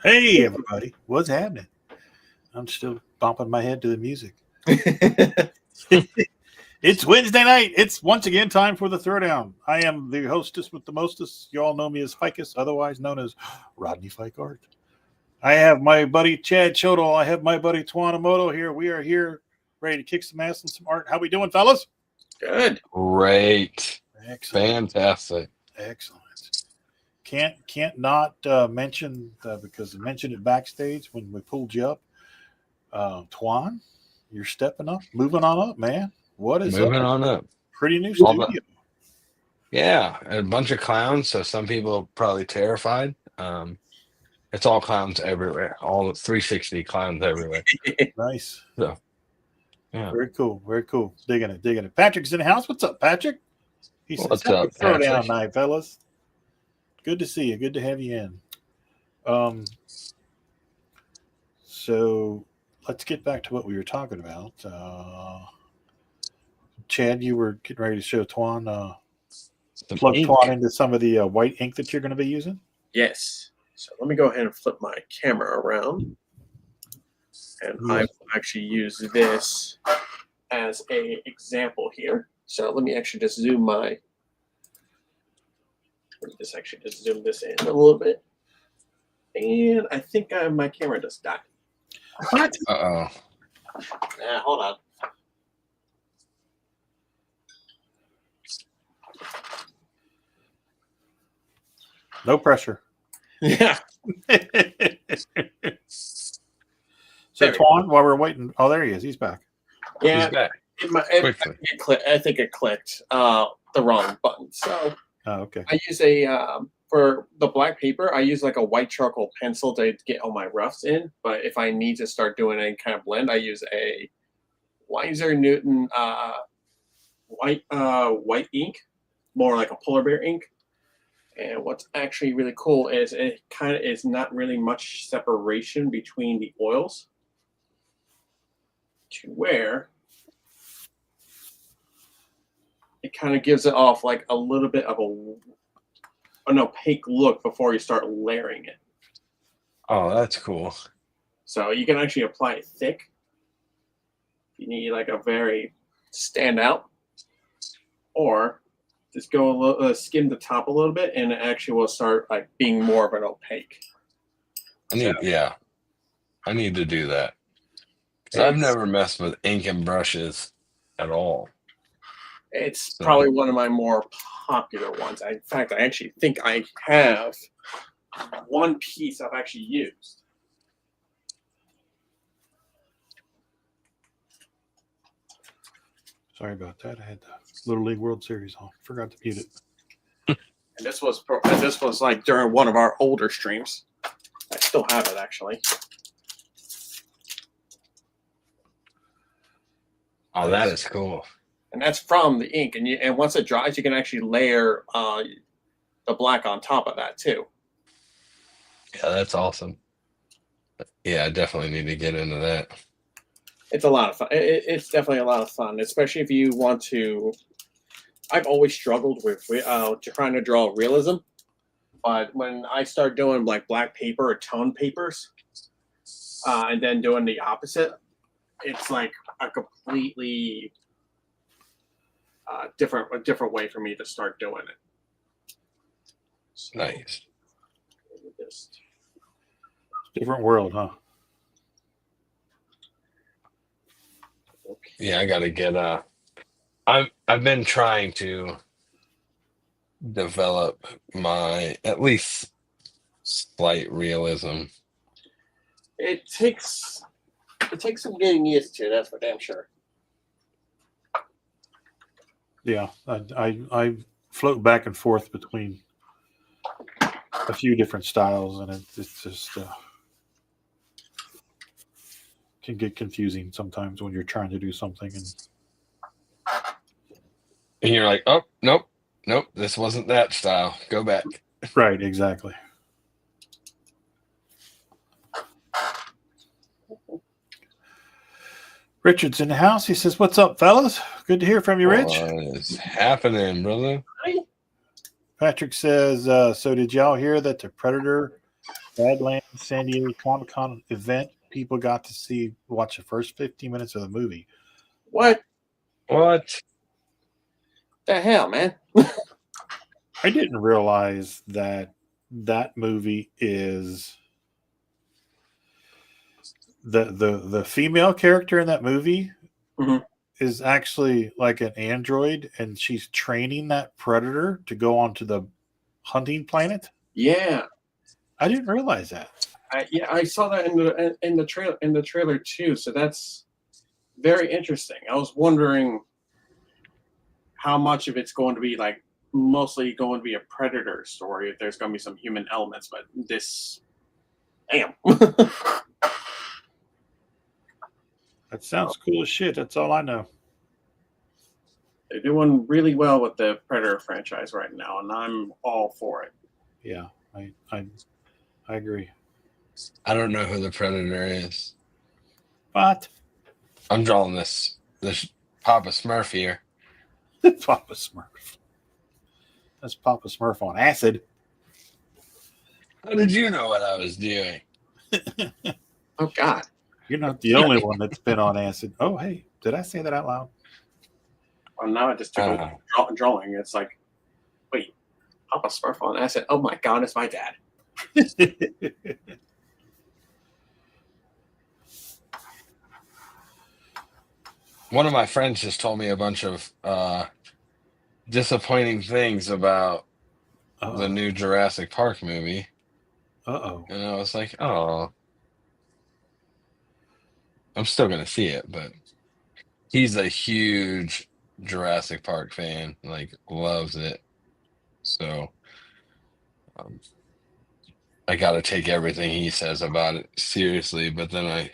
Hey, everybody. What's happening? I'm still bumping my head to the music. It's Wednesday night. It's once again time for the Throwdown. I am the hostess with the mostest. You all know me as Ficus, otherwise known as Rodney Fyke Art. I have my buddy Chad Schoettle. I have my buddy Twan Amato here. We are here ready to kick some ass and some art. How we doing, fellas? Good. Great. Excellent. Fantastic. Excellent. Can't not mention because I mentioned it backstage when we pulled you up. Twan, you're stepping up, moving on up, man. What is Moving up? on up. Pretty new All studio. Yeah, a bunch of clowns, so some people are probably terrified. It's all clowns everywhere. All 360 clowns everywhere. Nice. So, yeah. Very cool. Very cool. Digging it. Patrick's in the house. What's up, Patrick? He says, What's up, Throw down Patrick? night, fellas. Good to see you. Good to have you in. So let's get back to what we were talking about. Chad, you were getting ready to show Twan, Some plug ink. Twan into some of the white ink that you're going to be using. Yes. So let me go ahead and flip my camera around. And I will actually use this as a example here. So let me actually just zoom my. Let me just actually just zoom this in a little bit. And I think my camera just died. What? Uh-oh. Hold on. No pressure. Yeah. So Twan, while we're waiting, oh, there he is. He's back. Yeah. He's back. Quickly. I think it clicked the wrong button. So Oh, okay. I use for the black paper, I use like a white charcoal pencil to get all my roughs in. But if I need to start doing any kind of blend, I use a Wiser Newton white ink, more like a polar bear ink. And what's actually really cool is it kind of is not really much separation between the oils to where it kind of gives it off like a little bit of an opaque look before you start layering it. Oh, that's cool. So you can actually apply it thick. You need like a very standout, or just go a little, skim the top a little bit, and it actually will start like being more of an opaque. I need to do that. 'Cause I've never messed with ink and brushes at all. It's probably one of my more popular ones. In fact, I actually think I have one piece I've actually used. Sorry about that. I had the Little League World Series on. Forgot to mute it. And this was like during one of our older streams. I still have it actually. Oh, that is cool. And that's from the ink. And once it dries, you can actually layer the black on top of that too. Yeah, that's awesome. Yeah, I definitely need to get into that. It's a lot of fun. It's definitely a lot of fun, especially if you want to. I've always struggled with trying to draw realism, but when I start doing like black paper or tone papers, and then doing the opposite, it's like a completely different way for me to start doing it. So, Nice. just, Different world, huh? okay. Yeah, I gotta get I've been trying to develop my at least slight realism. It takes some getting used to. That's for damn sure. Yeah, I float back and forth between a few different styles, and it's just can get confusing sometimes when you're trying to do something. And you're like, oh, nope, this wasn't that style. Go back. Right, exactly. Richard's in the house. He says, "What's up, fellas? Good to hear from you, Rich." What is happening, brother? Patrick says, "So did y'all hear that the Predator Badlands San Diego Comic Con event, people got to watch the first 15 minutes of the movie. What What? the hell, man? I didn't realize that movie is the female character in that movie Mhm. is actually like an android, and she's training that predator to go onto the hunting planet. Yeah, I didn't realize that. I saw that in the trailer too. So that's very interesting. I was wondering how much of it's going to be like mostly going to be a predator story. If there's going to be some human elements, but this, damn. That sounds cool as shit. That's all I know. They're doing really well with the Predator franchise right now, and I'm all for it. Yeah, I agree. I don't know who the Predator is. But I'm drawing this Papa Smurf here. Papa Smurf. That's Papa Smurf on acid. How did you know what I was doing? Oh God! You're not the only one that's been on acid. Oh, hey, did I say that out loud? Well, now I just took a drawing. It's like, wait, Papa Smurf on acid. Oh my God, it's my dad. One of my friends just told me a bunch of disappointing things about the new Jurassic Park movie. Uh-oh. And I was like, oh. I'm still going to see it, but he's a huge Jurassic Park fan, like loves it. So I got to take everything he says about it seriously. But then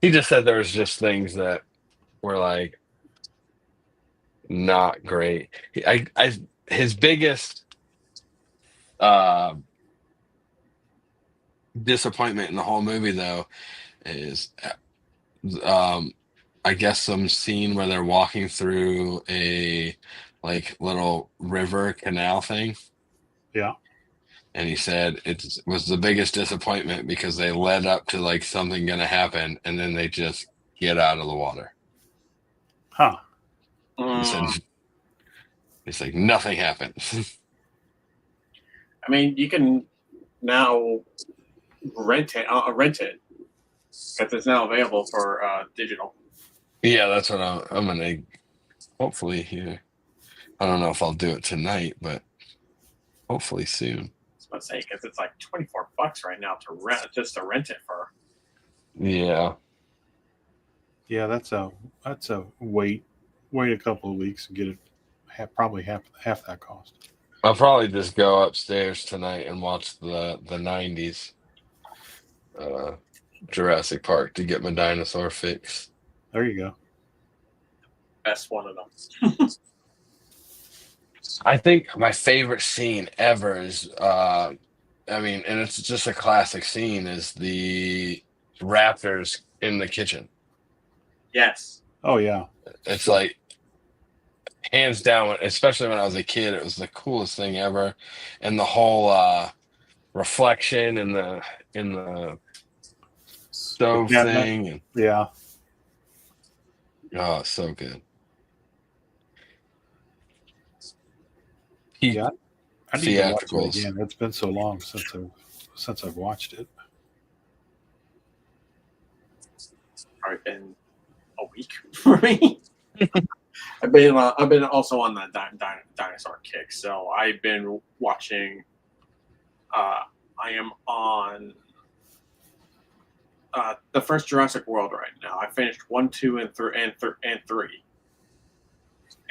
he just said there was just things that were like not great. His biggest disappointment in the whole movie though is I guess some scene where they're walking through a like little river canal thing. Yeah. And he said it was the biggest disappointment because they led up to like something gonna happen and then they just get out of the water. Huh. He said it's like nothing happened. I mean, you can now rent it because it's now available for digital. Yeah, that's what I'm gonna hopefully here. I don't know if I'll do it tonight, but hopefully soon. I was about to say because it's like $24 right now to rent it for. Yeah. Yeah, that's a wait a couple of weeks and get it probably half that cost. I'll probably just go upstairs tonight and watch the 90s Jurassic Park to get my dinosaur fix. There you go. Best one of them. I think my favorite scene ever is and it's just a classic scene, is the raptors in the kitchen. Yes. Oh yeah. It's like hands down, especially when I was a kid, it was the coolest thing ever. And the whole reflection in the stove thing. And, yeah. oh, so good. Yeah. I need to watch it Theatricals. again. It's been so long since I've watched it. Probably been a week for me. I've been also on that dinosaur kick, so I've been watching. I am on the first Jurassic World right now. I finished 1, 2, and 3,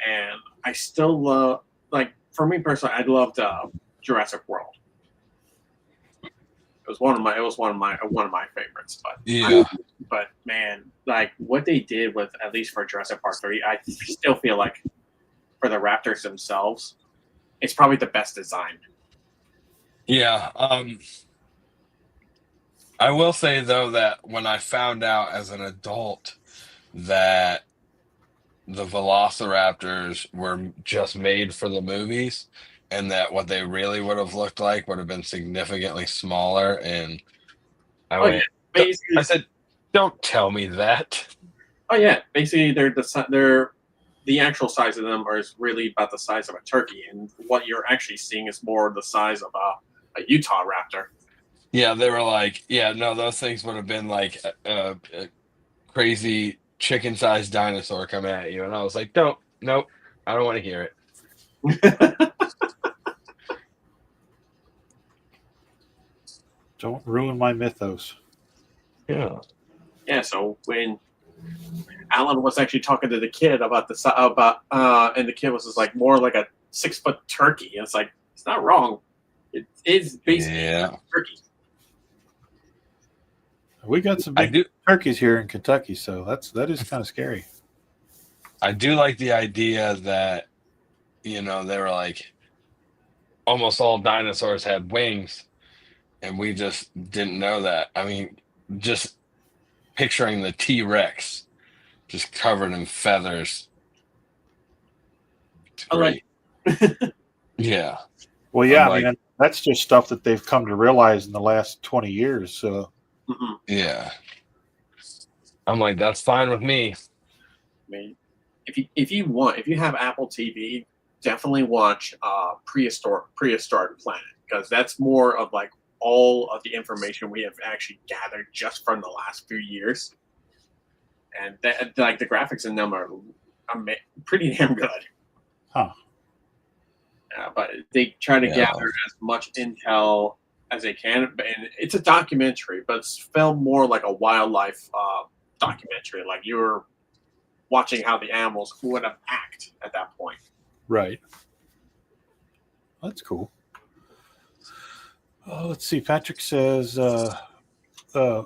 and I still love. Like for me personally, I loved Jurassic World. It was one of my favorites, but Yeah. but man, like what they did with, at least for Jurassic Park 3, I still feel like for the raptors themselves, it's probably the best designed. Yeah. I will say though that when I found out as an adult that the velociraptors were just made for the movies and that what they really would have looked like would have been significantly smaller and I Oh yeah, went. basically. I said, "Don't tell me that." Oh yeah, basically they're the actual size of them is really about the size of a turkey, and what you're actually seeing is more the size of a Utah raptor. Yeah, they were like, "Yeah, no, those things would have been like a crazy chicken-sized dinosaur coming at you," and I was like, "Don't, nope, I don't want to hear it." Don't ruin my mythos. Yeah. Yeah, so when Alan was actually talking to the kid about and the kid was just like more like a 6 foot turkey, and it's like it's not wrong. It is basically Yeah. a turkey. We got some I big do. turkeys here in Kentucky, so that is kind of scary. I do like the idea that they were like almost all dinosaurs had wings, and we just didn't know that. I mean, just picturing the T-Rex just covered in feathers. It's I like. great. Yeah. Well, I'm yeah, I like, mean that's just stuff that they've come to realize in the last 20 years. So Mhm. yeah. I'm like, that's fine with me. I mean, if you have Apple TV, definitely watch Prehistoric Planet, because that's more of like all of the information we have actually gathered just from the last few years, and like the graphics in them are pretty damn good. Huh. But they try to Yeah. gather as much intel as they can, and it's a documentary, but it's filmed more like a wildlife documentary. Like you're watching how the animals would have act at that point. Right. That's cool. Let's see. Patrick says,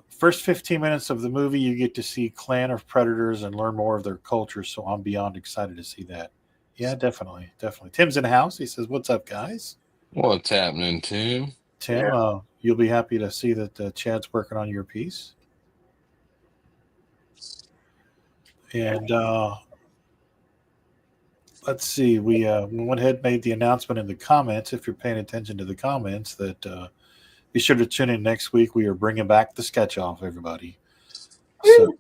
first 15 minutes of the movie, you get to see clan of predators and learn more of their culture. So I'm beyond excited to see that. Yeah, definitely. Definitely. Tim's in the house. He says, what's up, guys? What's happening, Tim? Tim, you'll be happy to see that Chad's working on your piece. And let's see. We went ahead and made the announcement in the comments. If you're paying attention to the comments, that be sure to tune in next week. We are bringing back the sketch off, everybody. So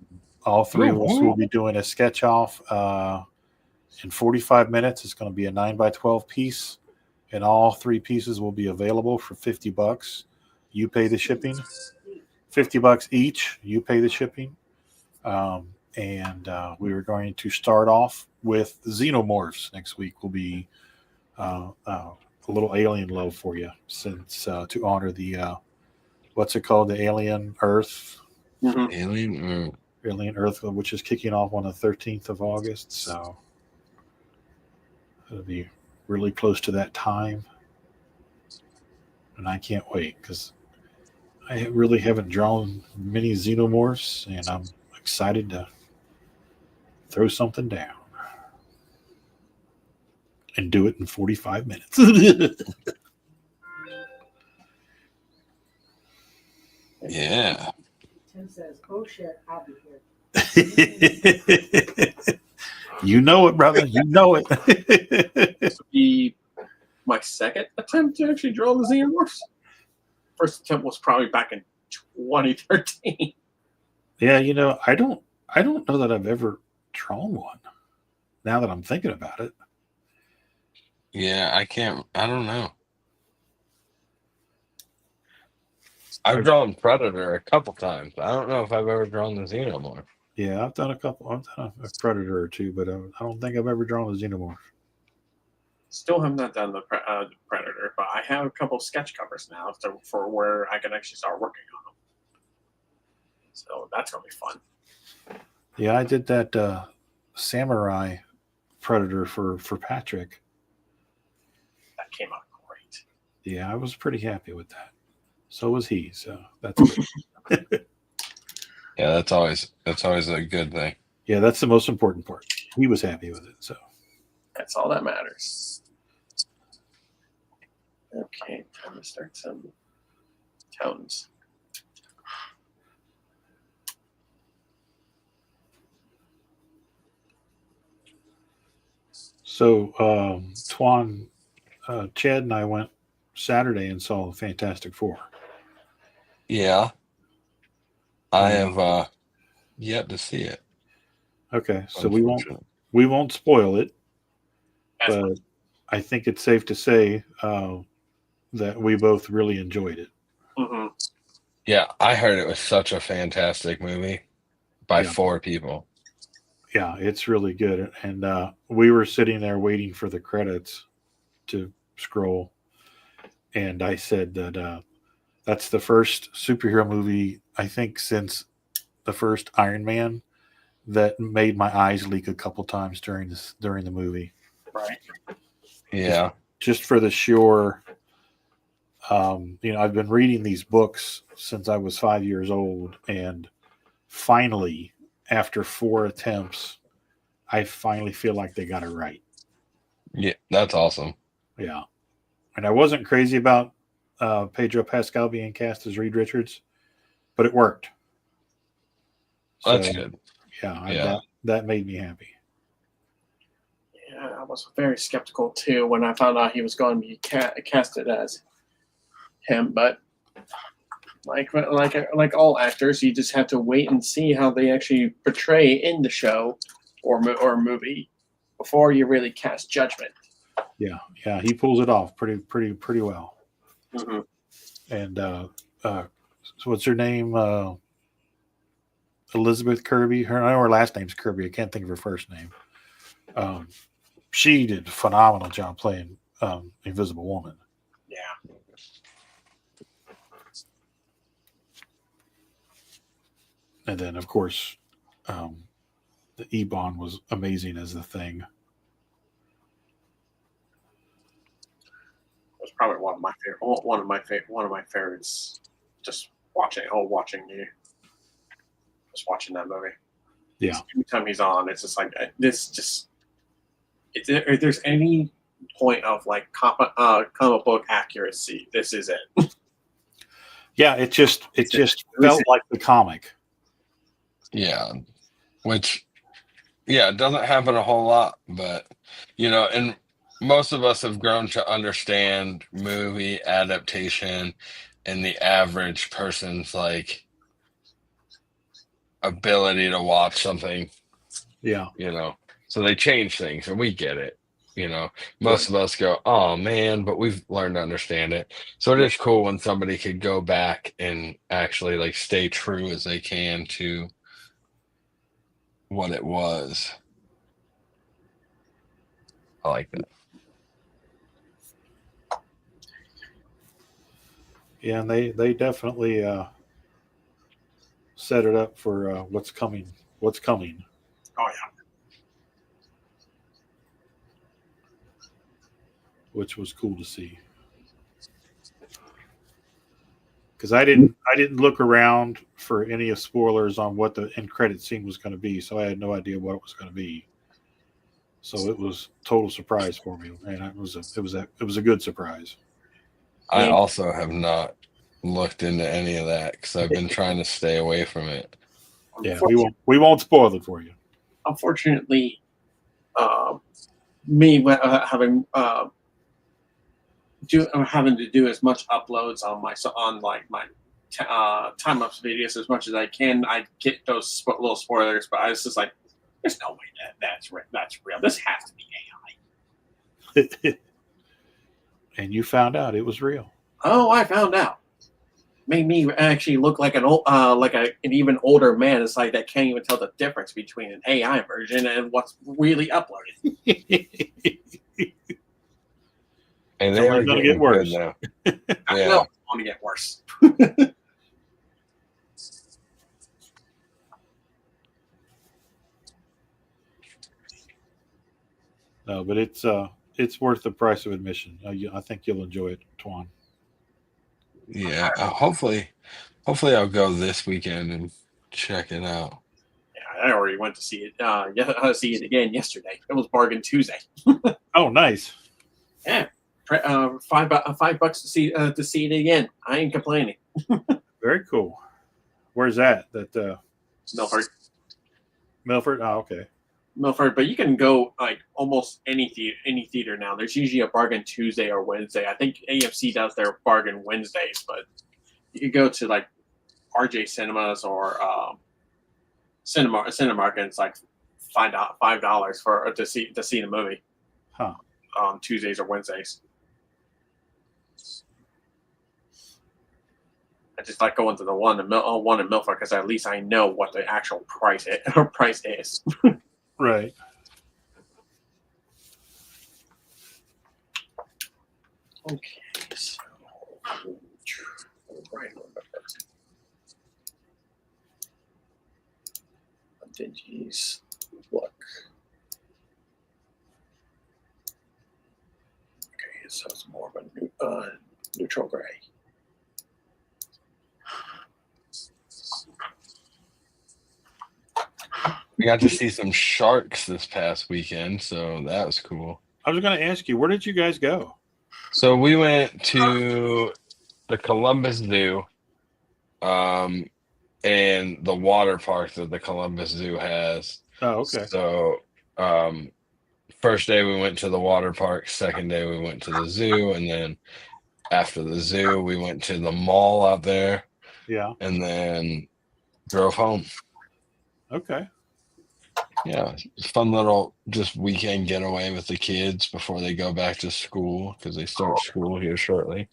all three of us will be doing a sketch off in 45 minutes. It's going to be a 9x12 piece, and all three pieces will be available for $50. You pay the shipping. $50 each. You pay the shipping. And we are going to start off with the xenomorphs. Next week will be a little alien love for you, since to honor the what's it called, the Alien Earth, Alien Earth, which is kicking off on the 13th of August. So it'll be really close to that time, and I can't wait because I really haven't drawn many xenomorphs, and I'm excited to throw something down and do it in 45 minutes. Yeah. Tim says, "Oh shit, I'll be here." You know it, brother. You know it. This will be my second attempt to actually draw the xenomorphs. First attempt was probably back in 2013. Yeah, I don't know that I've ever drawn one. Now that I'm thinking about it. Yeah, I don't know. I've drawn Predator a couple times. I don't know if I've ever drawn the Xenomorph. Yeah, I've done a couple. I've done a Predator or two, but I don't think I've ever drawn a Xenomorph. Still have not done the Predator, but I have a couple sketch covers now for where I can actually start working on them. So that's going to be fun. Yeah, I did that Samurai Predator for Patrick. That came out great. Yeah, I was pretty happy with that. So was he. So that's good. Yeah, that's always a good thing. Yeah, that's the most important part. He was happy with it. So That's all that matters. Okay, time to start some tones. So Twan, Chad and I went Saturday and saw Fantastic Four. Yeah. I have yet to see it. Okay, so we won't spoil it, but I think it's safe to say that we both really enjoyed it. Mm-hmm. Yeah, I heard it was such a fantastic movie by Yeah. 4 people. Yeah, it's really good. And we were sitting there waiting for the credits to scroll. And I said that that's the first superhero movie, I think, since the first Iron Man that made my eyes leak a couple times during the movie. Right. Yeah. Just for the sure. I've been reading these books since I was 5 years old, and finally, after 4 attempts, I finally feel like they got it right. Yeah, that's awesome. Yeah. And I wasn't crazy about Pedro Pascal being cast as Reed Richards, but it worked. That's good. Yeah, that made me happy. Yeah, I was very skeptical too when I found out he was going to be casted as him, but like all actors, you just have to wait and see how they actually portray in the show or movie before you really cast judgment. Yeah, he pulls it off pretty well. Mm-hmm. And so what's her name? Elizabeth Kirby. I know her last name's Kirby. I can't think of her first name. She did a phenomenal job playing Invisible Woman. Yeah. And then, of course, the Ebon was amazing as the Thing. It was probably one of my favorites. Just watching that movie. Yeah. Anytime he's on, it's just like this. Just if there's any point of like comic book accuracy, this is it. Yeah, it just felt like the comic. Yeah, which, it doesn't happen a whole lot, but, and most of us have grown to understand movie adaptation and the average person's, like, ability to watch something, Yeah. So they change things, and we get it. Most of us go, oh man, but we've learned to understand it. So it is cool when somebody could go back and actually like stay true as they can to what it was. I like that. Yeah, and they definitely set it up for what's coming. Oh yeah. Which was cool to see. Because I didn't look around for any of spoilers on what the end credit scene was going to be, so I had no idea what it was going to be. So it was total surprise for me, and it was a good surprise. I also have not looked into any of that because I've been trying to stay away from it. Yeah, we won't spoil it for you. Unfortunately, me having to do as much uploads on my time lapse videos as much as I can. I get those little spoilers, but I was just like, "There's no way that's real. This has to be AI." And you found out it was real. Oh, I found out. Made me actually look like an even older man. It's like that can't even tell the difference between an AI version and what's really uploaded. And they are going to get worse now. Yeah, it's going to get worse. No, but it's worth the price of admission. I think you'll enjoy it, Twan. Yeah, hopefully I'll go this weekend and check it out. Yeah, I already went to see it. See it again yesterday. It was Bargain Tuesday. Oh, nice. Yeah, $5 to see it again. I ain't complaining. Very cool. Where's that? Milford. Milford. Oh, okay. Milford, but you can go like almost any theater now. There's usually a Bargain Tuesday or Wednesday. I think AMC does their Bargain Wednesdays, but you can go to like RJ Cinemas or Cinemark, and it's like $5 for to see the movie Huh. on Tuesdays or Wednesdays. I just like going to the one in Milford because at least I know what the actual price is. Right. Okay, so right on the first. Dingy's look. Okay, so it's more of a neutral gray. We got to see some sharks this past weekend, so that was cool. I was going to ask you, where did you guys go? So we went to the Columbus Zoo, and the water park that the Columbus Zoo has. Oh, okay. So, first day we went to the water park. Second day we went to the zoo, and then after the zoo we went to the mall out there, Yeah. and then drove home. Okay. Yeah, fun little just weekend getaway with the kids before they go back to school because they start school here shortly.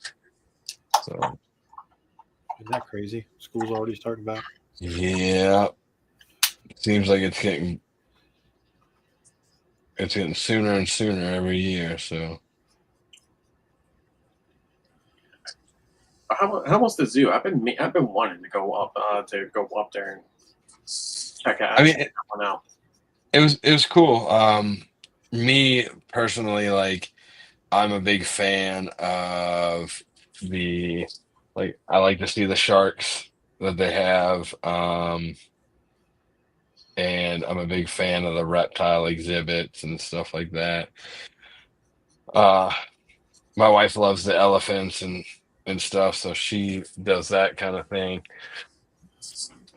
So, Isn't that crazy? School's already starting back. yeah, seems like it's getting sooner and sooner every year. So, How was the zoo? I've been wanting to go up there and check I mean, that one out. it was cool. Me personally, like, I'm a big fan of I like to see the sharks that they have. And I'm a big fan of the reptile exhibits and stuff like that. My wife loves the elephants and stuff, so she does that kind of thing.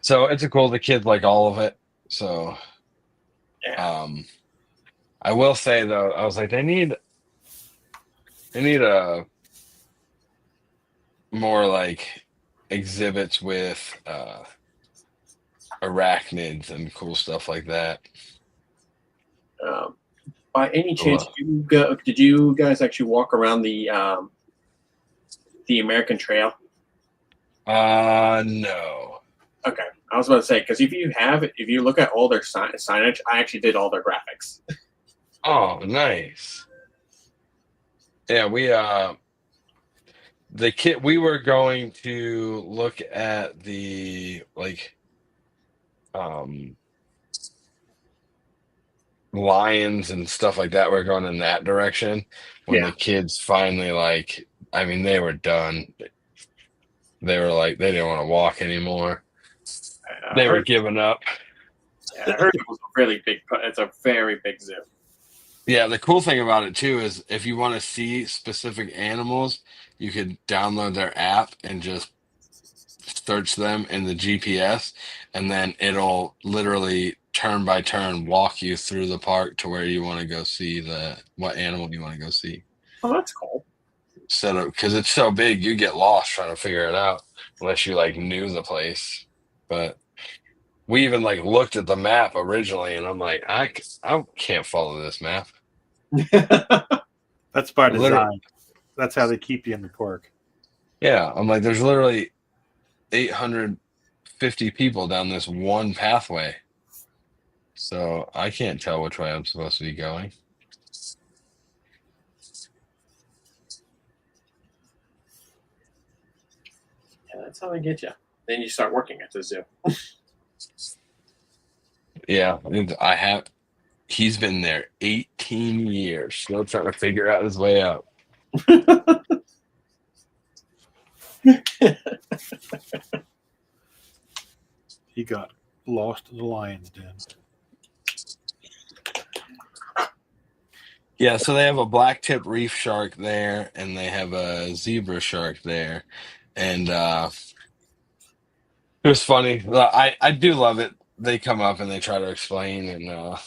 So it's cool. The kids like all of it. So, Yeah. I will say though, I was like, they need a more like exhibits with arachnids and cool stuff like that. By any chance, did you guys actually walk around the American Trail? No. Okay, I was about to say because if you look at all their signage, I actually did all their graphics. Oh, nice. Yeah, we we were going to look at the lions and stuff like that. We're going in that direction when Yeah. the kids finally I mean, they were done. They were like they didn't want to walk anymore. They were giving up. Yeah, I heard it was a really big. It's a very big zoo. Yeah, the cool thing about it too is if you want to see specific animals, you could download their app and just search them in the GPS, and then it'll literally turn by turn walk you through the park to where you want to go see what animal you want to go see. Oh, that's cool. Set up because it's so big, you get lost trying to figure it out unless you knew the place. But we even looked at the map originally, and I'm like, I can't follow this map. That's by design. Literally. That's how they keep you in the park. Yeah, I'm like, there's literally 850 people down this one pathway, so I can't tell which way I'm supposed to be going. Yeah, that's how they get you. Then you start working at the zoo. Yeah, he's been there 18 years, still trying to figure out his way out. He got lost in the lion's den. Yeah, so they have a black-tip reef shark there, and they have a zebra shark there, and it was funny. I do love it. They come up and they try to explain, and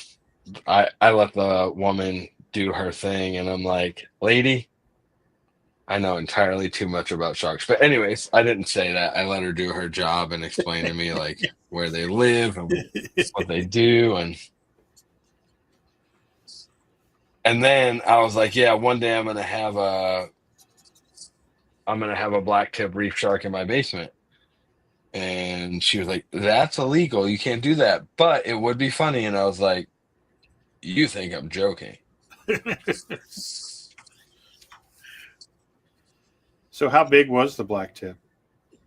I let the woman do her thing, and I'm like, lady, I know entirely too much about sharks. But anyways, I didn't say that. I let her do her job and explain to me like where they live and what they do, and then I was like, yeah, one day I'm gonna have a black tip reef shark in my basement. And she was like, that's illegal. You can't do that. But it would be funny. And I was like, you think I'm joking. So how big was the black tip?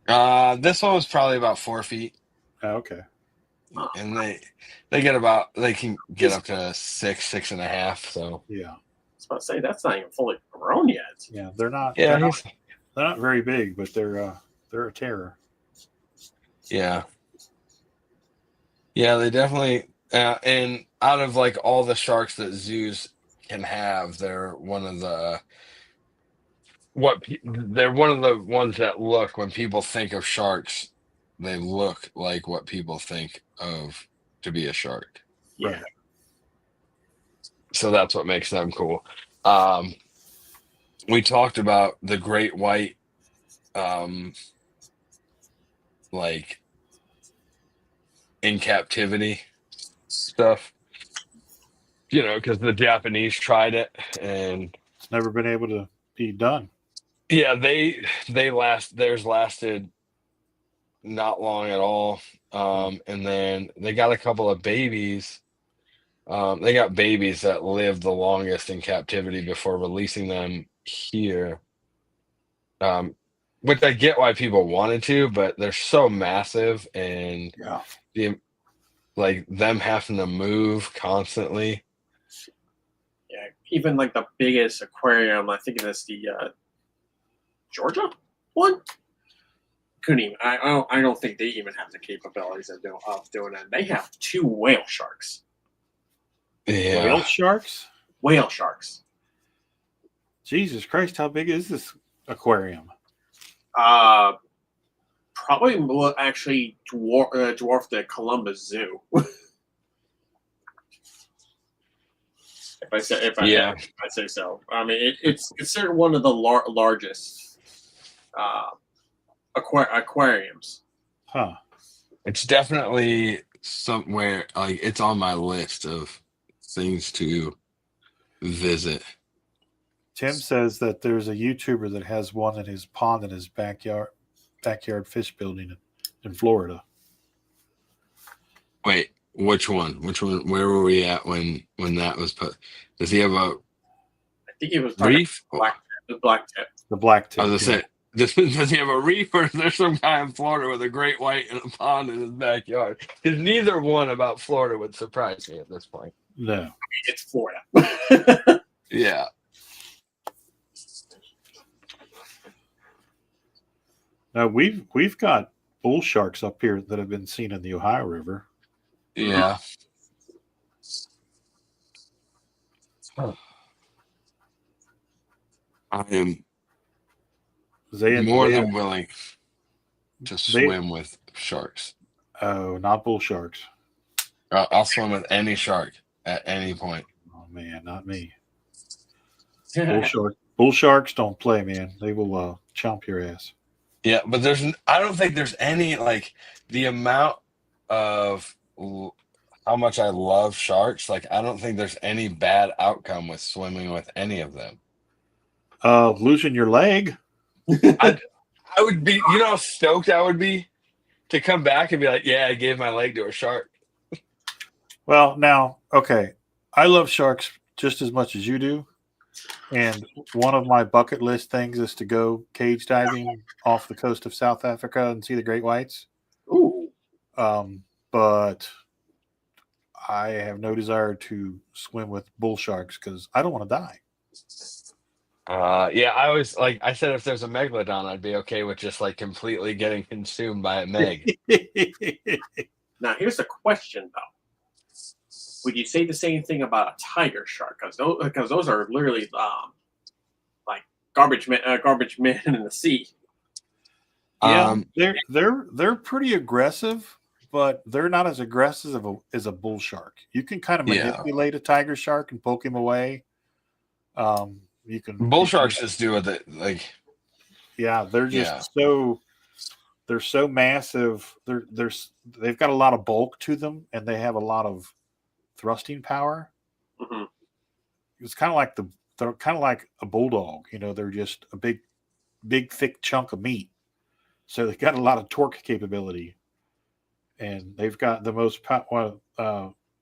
This one was probably about 4 feet. Oh, okay. And they can get up to 6.5. So Yeah. I was about to say that's not even fully grown yet. Yeah. They're not. yeah, They're not very big, but they're a terror. yeah. Yeah, they definitely and out of like all the sharks that zoos can have, they're one of the ones that look when people think of sharks, they look like what people think of to be a shark. Yeah. Right. So that's what makes them cool. We talked about the great white like in captivity stuff, because the Japanese tried it, and It's never been able to be done. yeah, theirs lasted not long at all. And then they got a couple of babies. They got babies that lived the longest in captivity before releasing them here. Which I get why people wanted to, but they're so massive, and Yeah. like them having to move constantly. Yeah. Even like the biggest aquarium, I think it's the Georgia one. Couldn't even. I don't think they even have the capabilities of doing that. They have 2 whale sharks. Yeah. Whale sharks? Whale sharks. Jesus Christ! How big is this aquarium? Probably will actually dwarf the Columbus Zoo. If I say so. I mean, it's considered one of the largest aquariums. Huh. It's definitely somewhere, like it's on my list of things to visit. Tim says that there's a YouTuber that has one in his pond in his backyard fish building in Florida. Wait, which one? Where were we at when that was put? Does he have a I think it was reef? the black tip. The black tip. I was gonna say, does he have a reef, or is there some guy in Florida with a great white in a pond in his backyard? Because neither one about Florida would surprise me at this point. No. It's Florida. Yeah. Now we've got bull sharks up here that have been seen in the Ohio River. Yeah. I am more than willing to swim with sharks. Oh, not bull sharks. I'll swim with any shark at any point. Oh man, not me. Bull sharks don't play, man. They will chomp your ass. Yeah, but I don't think there's any, like, the amount of how much I love sharks. Like, I don't think there's any bad outcome with swimming with any of them. Losing your leg. I would be, how stoked I would be to come back and be like, yeah, I gave my leg to a shark. Well, now, okay. I love sharks just as much as you do. And one of my bucket list things is to go cage diving off the coast of South Africa and see the great whites. Ooh. But I have no desire to swim with bull sharks because I don't want to die. Yeah, I always, like I said, if there's a megalodon, I'd be okay with just like completely getting consumed by a meg. Now, here's the question, though. Would you say the same thing about a tiger shark? Because those are literally like garbage men in the sea. Yeah, they're pretty aggressive, but they're not as aggressive as a bull shark. You can kind of manipulate a tiger shark and poke him away. You can Bull sharks just do it. Like, yeah, they're just they're so massive. They've got a lot of bulk to them, and they have a lot of thrusting power. Mm-hmm. It's kind of like they're kind of like a bulldog. You know, they're just a big, thick chunk of meat. So they've got a lot of torque capability, and they've got the most.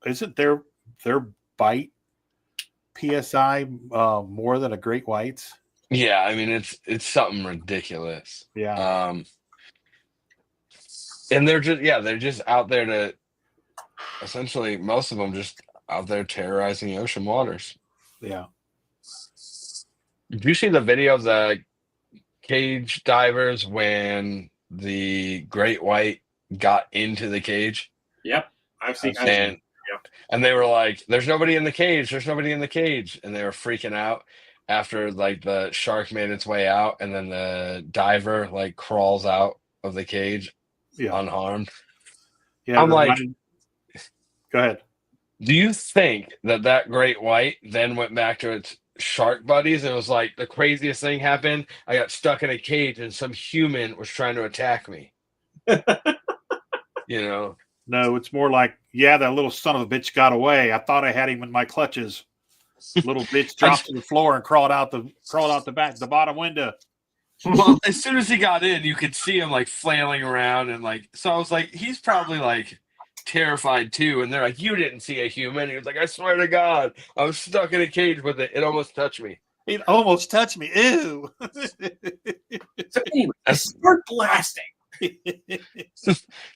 Isn't their bite psi more than a great white's? yeah, I mean it's something ridiculous. Yeah, And they're just out there to essentially most of them just out there terrorizing the ocean waters. yeah. Did you see the video of the cage divers when the great white got into the cage? Yep, I've seen. And they were like, "There's nobody in the cage. There's nobody in the cage," and they were freaking out after like the shark made its way out, and then the diver like crawls out of the cage unharmed. Yeah, I'm like, go ahead. Do you think that great white then went back to its shark buddies and was like, the craziest thing happened? I got stuck in a cage and some human was trying to attack me. You know? No, it's more like, yeah, that little son of a bitch got away. I thought I had him in my clutches. Little bitch dropped to the floor and crawled out the bottom window. Well, as soon as he got in, you could see him like flailing around and like. So I was like, he's probably like terrified too. And they're like, you didn't see a human. He was like, I swear to God, I was stuck in a cage with it. It almost touched me. It almost touched me. Ew. So anyway, start blasting.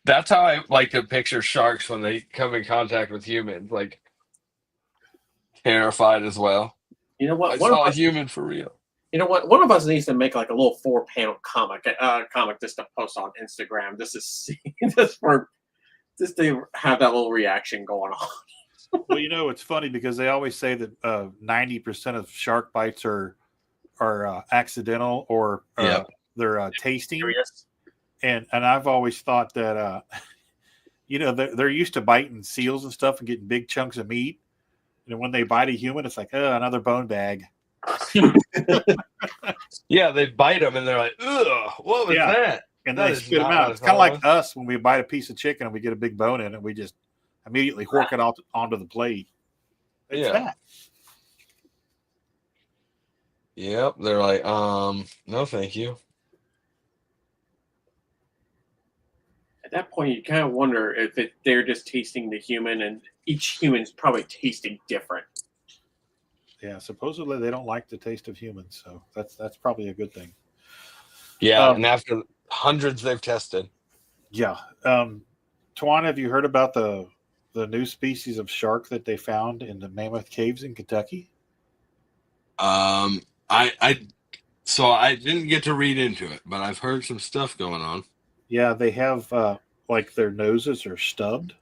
That's how I like to picture sharks when they come in contact with humans, like terrified as well. You know what? I saw a human for real. You know what? One of us needs to make like a little 4-panel comic just to post on Instagram. Just to have that little reaction going on. Well, you know, it's funny because they always say that 90% of shark bites are accidental or they're tasting. Serious? And I've always thought that, you know, they're used to biting seals and stuff and getting big chunks of meat. And when they bite a human, it's like, oh, another bone bag. Yeah, they bite them and they're like, ugh, what was that? And then they spit them out. It's kind of like us when we bite a piece of chicken and we get a big bone in it. We just immediately hork it onto the plate. It's that. Yep. They're like, no, thank you. At that point, you kind of wonder if they're just tasting the human, and each human's probably tasting different. Yeah, supposedly they don't like the taste of humans, so that's probably a good thing. Yeah, and after hundreds they've tested. Yeah. Twan, have you heard about the new species of shark that they found in the Mammoth Caves in Kentucky? So I didn't get to read into it, but I've heard some stuff going on. Yeah, they have like their noses are stubbed.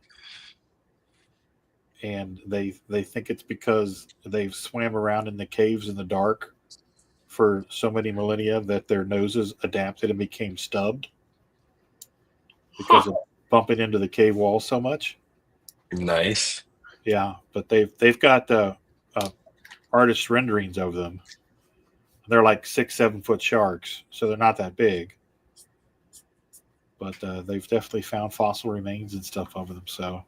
And they think it's because they've swam around in the caves in the dark for so many millennia that their noses adapted and became stubbed because of bumping into the cave wall so much. Nice. Yeah, but they've got artist renderings of them. They're like 6-7 foot sharks, so they're not that big. But they've definitely found fossil remains and stuff of them. So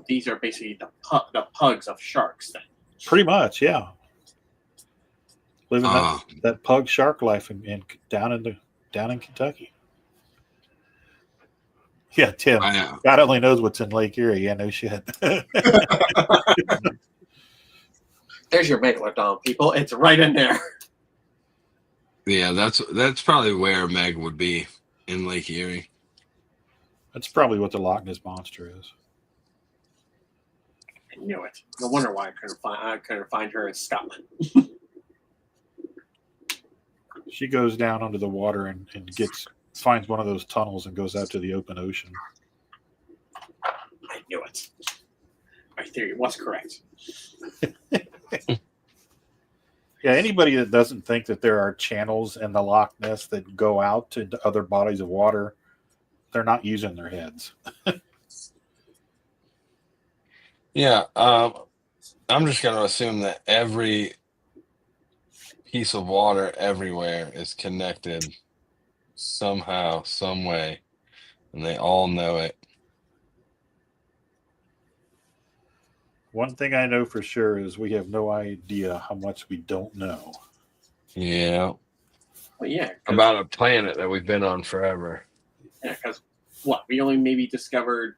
these are basically the pugs of sharks, then. Pretty much, yeah. Living that pug shark life down in Kentucky. Yeah, Tim. God only knows what's in Lake Erie. Yeah, no shit. There's your megalodon, people. It's right in there. Yeah, that's probably where Meg would be, in Lake Erie. That's probably what the Loch Ness Monster is. I knew it. No wonder why I couldn't find her in Scotland. She goes down under the water and finds one of those tunnels and goes out to the open ocean. I knew it. My theory was correct. Yeah, anybody that doesn't think that there are channels in the Loch Ness that go out to other bodies of water, they're not using their heads. Yeah, I'm just going to assume that every piece of water everywhere is connected somehow, some way, and they all know it. One thing I know for sure is we have no idea how much we don't know. Yeah. Well, yeah, About a planet that we've been on forever. Yeah, because what, we only maybe discovered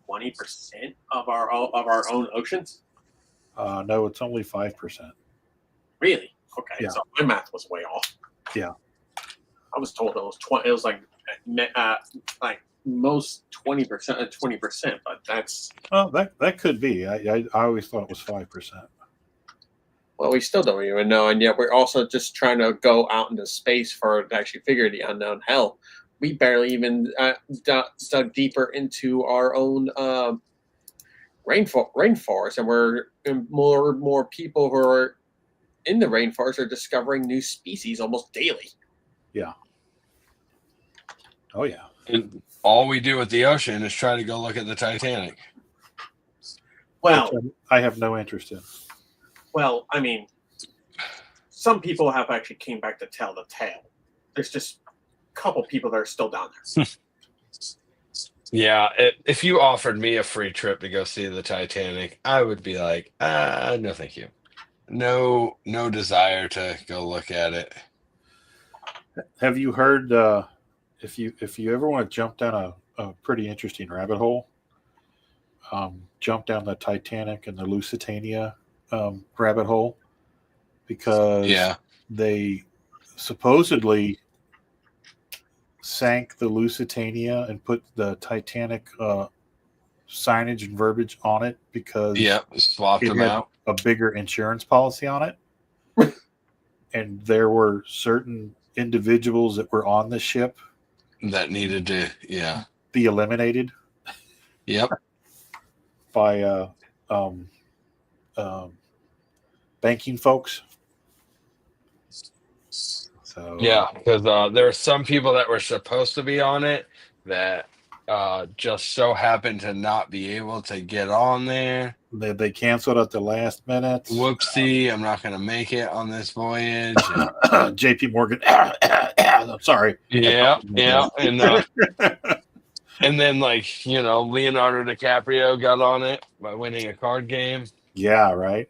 20% of our own oceans. No, it's only 5%. Really? Okay, Yeah. so my math was way off. Yeah. I was told it was 20. It was like most 20%, but that's Oh, that could be. I always thought it was 5%. well, we still don't even know, and yet we're also just trying to go out into space to actually figure the unknown. Hell, we barely even dug deeper into our own rainforest, and more people who are in the rainforest are discovering new species almost daily. Yeah. Oh, yeah. And all we do with the ocean is try to go look at the Titanic. Well, Which I have no interest in. well, I mean, some people have actually came back to tell the tale. There's just a couple people that are still down there. Yeah, if you offered me a free trip to go see the Titanic, I would be like, no, thank you. No desire to go look at it. Have you heard? If you ever want to jump down a pretty interesting rabbit hole, jump down the Titanic and the Lusitania rabbit hole, because they supposedly sank the Lusitania and put the Titanic signage and verbiage on it because swapped it them had out. a bigger insurance policy on it, and there were certain individuals that were on the ship That needed to, be eliminated. Yep. By banking folks. So Yeah, because there are some people that were supposed to be on it that just so happened to not be able to get on there. They canceled at the last minute. Whoopsie, I'm not going to make it on this voyage. JP Morgan. I'm sorry. Yeah. And then, Leonardo DiCaprio got on it by winning a card game. Yeah, right.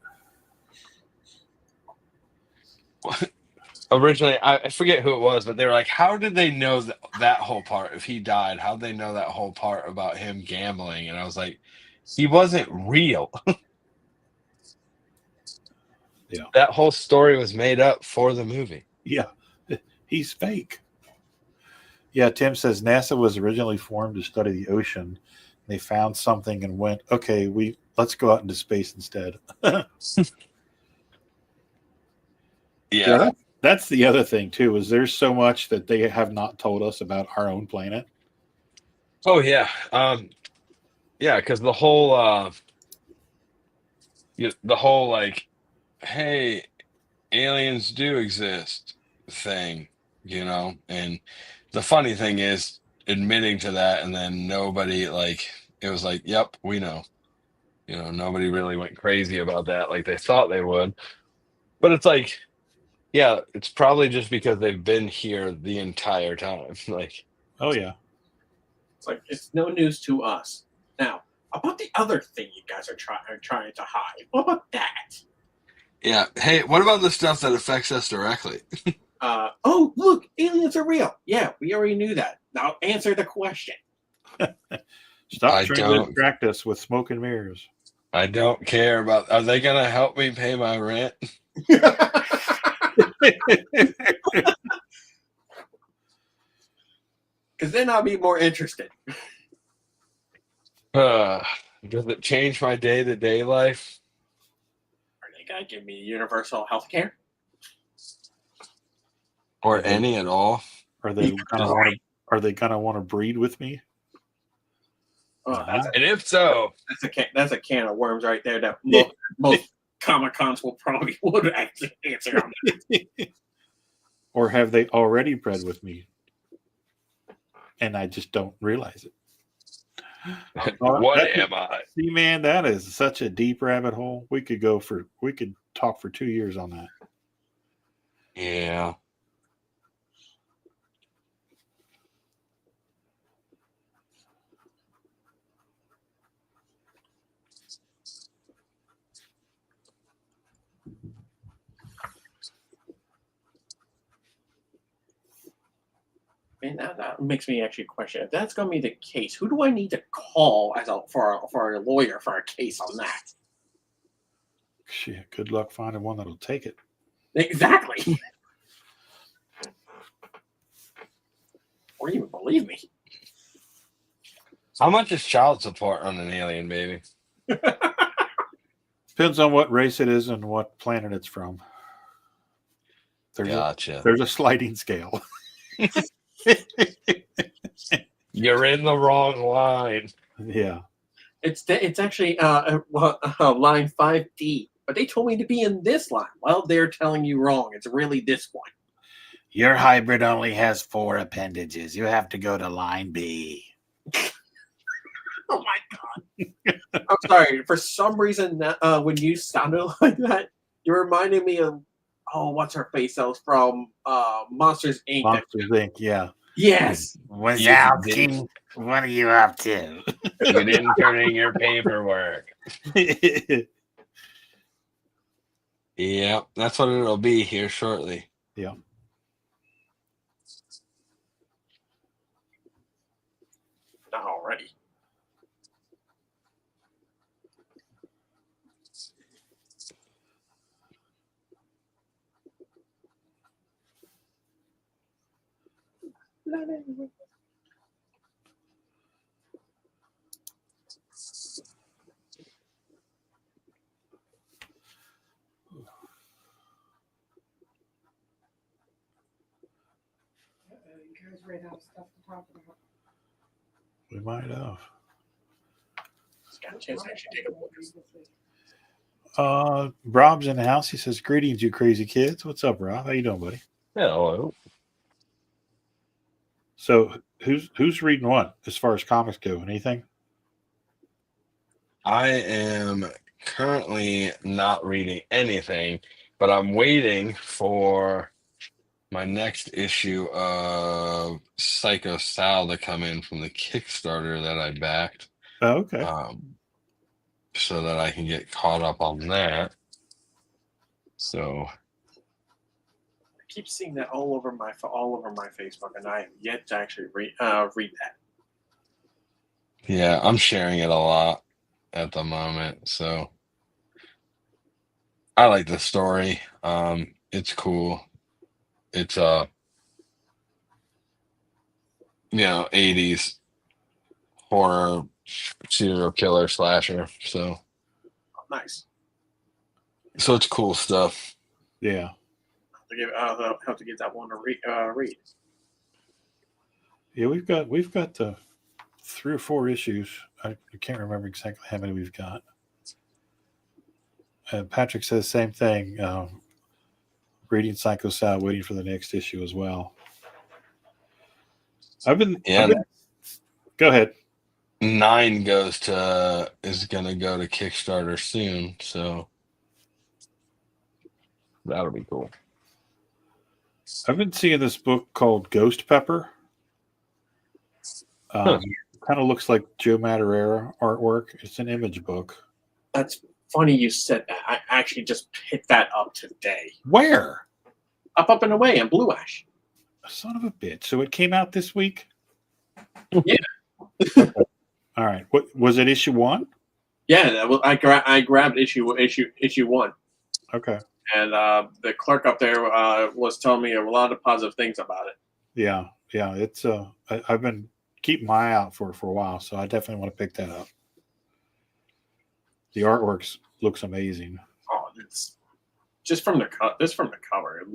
Originally, I forget who it was, but they were like, how did they know that whole part? If he died, how did they know that whole part about him gambling? And I was like, he wasn't real. Yeah. That whole story was made up for the movie. Yeah. He's fake. Yeah, Tim says NASA was originally formed to study the ocean. They found something and went, okay, let's go out into space instead. Yeah. That's the other thing too, is there's so much that they have not told us about our own planet. Oh yeah. Because the whole like, hey, aliens do exist thing, and the funny thing is admitting to that, and then nobody, it was like, yep, we know. Nobody really went crazy about that like they thought they would. But it's like, yeah, it's probably just because they've been here the entire time. Oh yeah. It's like, it's no news to us. Now, about the other thing you guys are trying to hide. What about that? Yeah. Hey, what about the stuff that affects us directly? Oh, look, aliens are real. Yeah, we already knew that. Now answer the question. Stop trying to distract us with smoke and mirrors. I don't care about. Are they going to help me pay my rent? Because then I'll be more interested. Does it change my day-to-day life? Are they going to give me universal health care? Or any at all? Are they gonna want to breed with me? Oh, And if so, that's a can of worms right there that most Comic-Cons will probably would actually answer on that. Or have they already bred with me and I just don't realize it? What am I? See, man, that is such a deep rabbit hole. We could talk for 2 years on that. Yeah. And that makes me actually question if that's going to be the case. Who do I need to call for a lawyer for a case on that? Shit, good luck finding one that'll take it. Exactly. Or even believe me. How much is child support on an alien baby? Depends on what race it is and what planet it's from. Gotcha. There's a sliding scale. You're in the wrong line. Yeah. It's actually line 5D, but they told me to be in this line. Well, they're telling you wrong. It's really this one. Your hybrid only has 4 appendages. You have to go to line B. Oh my god! I'm sorry. For some reason, when you sounded like that, you reminded me of what's her face? That was from Monsters Inc. Monsters Inc. Yeah. Yes. Wazowski, what are you up to? You didn't turn in your paperwork. Yeah, that's what it'll be here shortly. Yeah. Not already. You guys ran out of stuff to talk about. We might have. Just got a chance to actually take a look. Rob's in the house. He says, "Greetings, you crazy kids." What's up, Rob? How you doing, buddy? Hello. So, who's reading what as far as comics go? Anything? I am currently not reading anything, but I'm waiting for my next issue of Psycho Sal to come in from the Kickstarter that I backed, Oh, okay. so that I can get caught up on that. So I keep seeing that all over my Facebook, and I have yet to actually read that. yeah, I'm sharing it a lot at the moment. So I like the story. It's cool. It's 80s horror serial killer slasher. So Nice. it's cool stuff. Yeah. I'll have to get that one to read. Yeah, we've got 3 or 4 issues. I can't remember exactly how many we've got. Patrick says same thing. Reading Psycho Sal, waiting for the next issue as well. I've been go ahead. 9 is gonna go to Kickstarter soon, so that'll be cool. I've been seeing this book called Ghost Pepper. Kind of looks like Joe Madureira artwork. It's an image book. That's funny you said that. I actually just picked that up today. Where? Up and away in Blue Ash. Son of a bitch. So it came out this week? Yeah. All right. What was it, issue 1? Yeah, I grabbed issue 1. Okay. And the clerk up there was telling me a lot of positive things about it. Yeah. It's I've been keeping my eye out for it for a while, so I definitely want to pick that up. The artwork looks amazing. Oh, it's just from the cover. It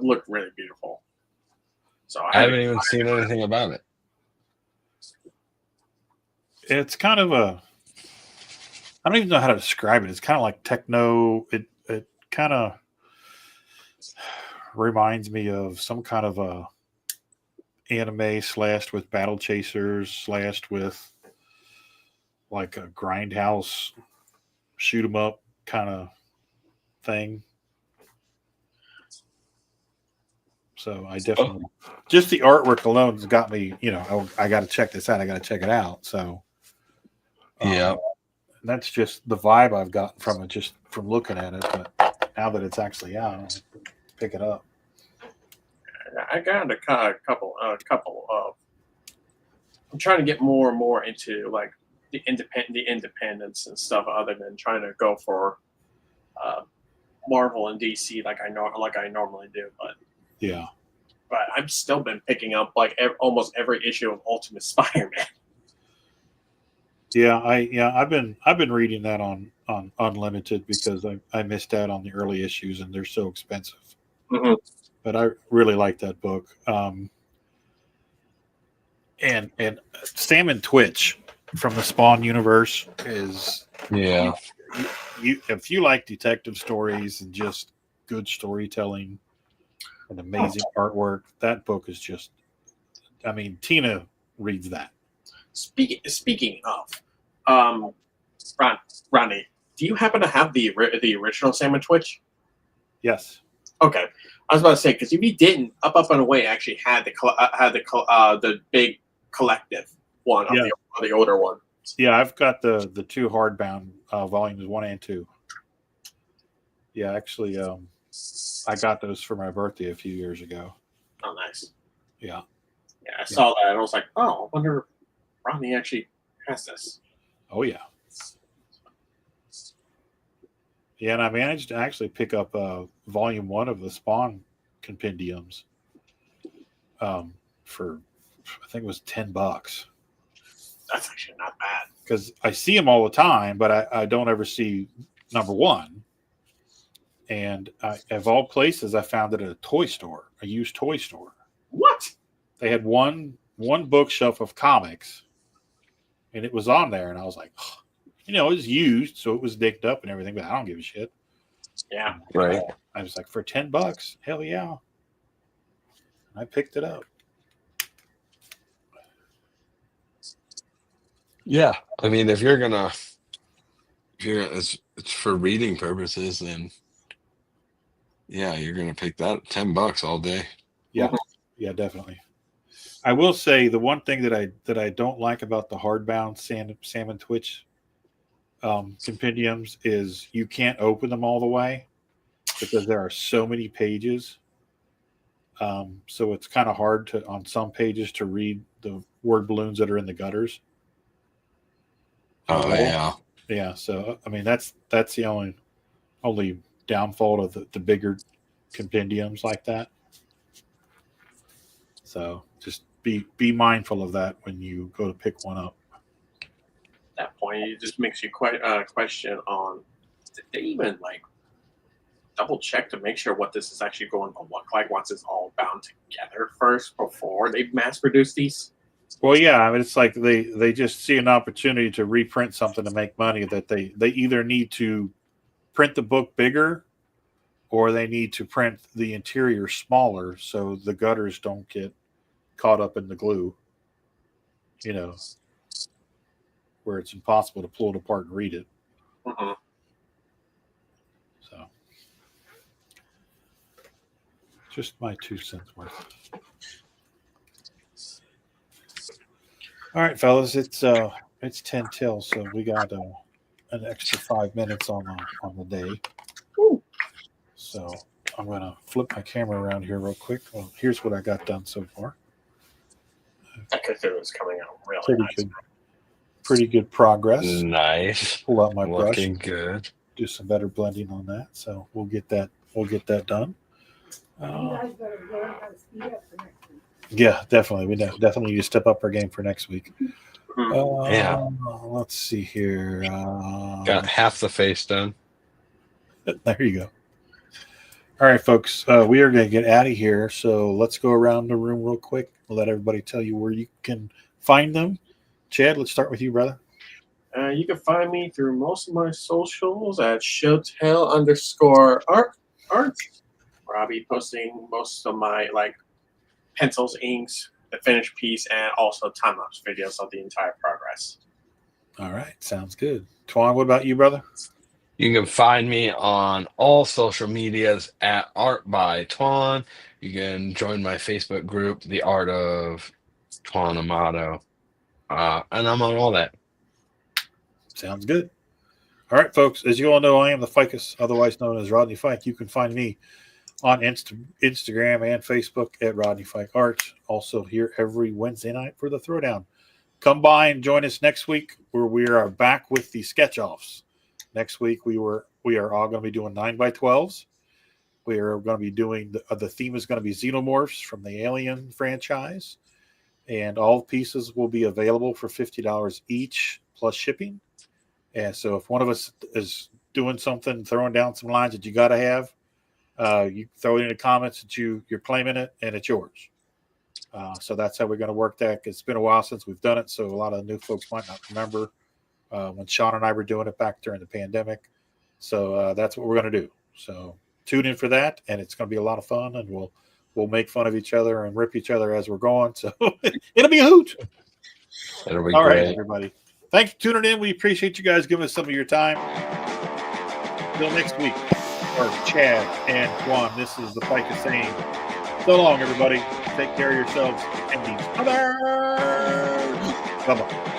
looked really beautiful. So I haven't even seen anything about it. It's kind of I don't even know how to describe it. It's kind of like techno. It kind of reminds me of some kind of a anime slashed with battle chasers, slashed with like a grindhouse shoot 'em up kind of thing. So I definitely just the artwork alone has got me. I got to check this out. I got to check it out. So Yeah. that's just the vibe I've gotten from it, just from looking at it. But now that it's actually out, I'll pick it up. I got a couple of. I'm trying to get more and more into like the independence and stuff, other than trying to go for Marvel and DC like I normally do. But Yeah. I've still been picking up like almost every issue of Ultimate Spider-Man. Yeah, I've been reading that on Unlimited because I missed out on the early issues and they're so expensive. Mm-hmm. But I really like that book. And Sam and Twitch from the Spawn universe is Yeah. you if you like detective stories and just good storytelling and amazing artwork, that book is just. I mean, Tina reads that. Speaking of, Rodney, do you happen to have the original Sam and Twitch? Yes. Okay, I was about to say, because if you didn't, Up and Away actually had the big collective one of the older one. Yeah, I've got the two hardbound volumes 1 and 2. Yeah, actually, I got those for my birthday a few years ago. Oh, nice. Yeah. Yeah, I saw that and I was like, oh, I wonder if Rodney actually has this. Oh yeah. Yeah, and I managed to actually pick up volume 1 of the Spawn compendiums for I think it was $10. That's actually not bad. Because I see them all the time, but I don't ever see number 1. And of all places, I found it at a toy store, a used toy store. What? They had one bookshelf of comics, and it was on there, and I was like, oh. It was used, so it was dicked up and everything, but I don't give a shit. Yeah. Right. I was like, for $10, hell yeah. And I picked it up. Yeah. I mean, if it's for reading purposes, then yeah, you're gonna pick that $10 all day. Yeah. Yeah, definitely. I will say the one thing that I don't like about the hardbound Sam and Twitch compendiums is you can't open them all the way because there are so many pages. So it's kind of hard on some pages to read the word balloons that are in the gutters. Oh yeah. Yeah. So I mean that's the only downfall of the bigger compendiums like that. So just be mindful of that when you go to pick one up. At that point, it just makes you question on, did they even like double check to make sure what this is actually going to look like once it's all bound together first before they mass produce these? Well, yeah, I mean it's like they just see an opportunity to reprint something to make money that they either need to print the book bigger or they need to print the interior smaller so the gutters don't get caught up in the glue, where it's impossible to pull it apart and read it. Mm-hmm. So, just my 2 cents worth. All right, fellas, it's 10 till, so we got an extra 5 minutes on the day. Ooh. So I'm gonna flip my camera around here real quick. Well, here's what I got done so far. That Cthulhu is coming out really nice. Pretty good progress. Nice. Pull out my brush. Looking good. Do some better blending on that. So we'll get that done. You guys better learn how to speed up for next week. Yeah, definitely. We definitely need to step up our game for next week. Yeah. Let's see here. Got half the face done. There you go. All right, folks. We are going to get out of here. So let's go around the room real quick. Let everybody tell you where you can find them. Chad, let's start with you, brother. You can find me through most of my socials at Schoettle_art, where I'll be posting most of my pencils, inks, the finished piece, and also time-lapse videos of the entire progress. All right, sounds good. Twan, what about you, brother? You can find me on all social medias at Art by Twan. You can join my Facebook group, The Art of Twan Amato. And I'm on all that. Sounds good. All right, folks. As you all know, I am the Ficus, otherwise known as Rodney Fyke. You can find me on Instagram and Facebook at Rodney Fyke Art. Also here every Wednesday night for the Throwdown. Come by and join us next week, where we are back with the sketch offs. Next week we are all going to be doing 9x12s. We are going to be doing the theme is going to be xenomorphs from the Alien franchise, and all pieces will be available for $50 each plus shipping. And so if one of us is doing something, throwing down some lines that you got to have, you throw it in the comments that you're claiming it and it's yours. So that's how we're going to work that. It's been a while since we've done it, so a lot of the new folks might not remember when Sean and I were doing it back during the pandemic. So that's what we're going to do. So tune in for that, and it's going to be a lot of fun, and we'll make fun of each other and rip each other as we're going. So it'll be a hoot. It'll be All great. right, everybody. Thanks for tuning in. We appreciate you guys giving us some of your time. Until next week, for Chad and Twan, this is the Ficus saying, so long, everybody. Take care of yourselves and each other. Bye-bye.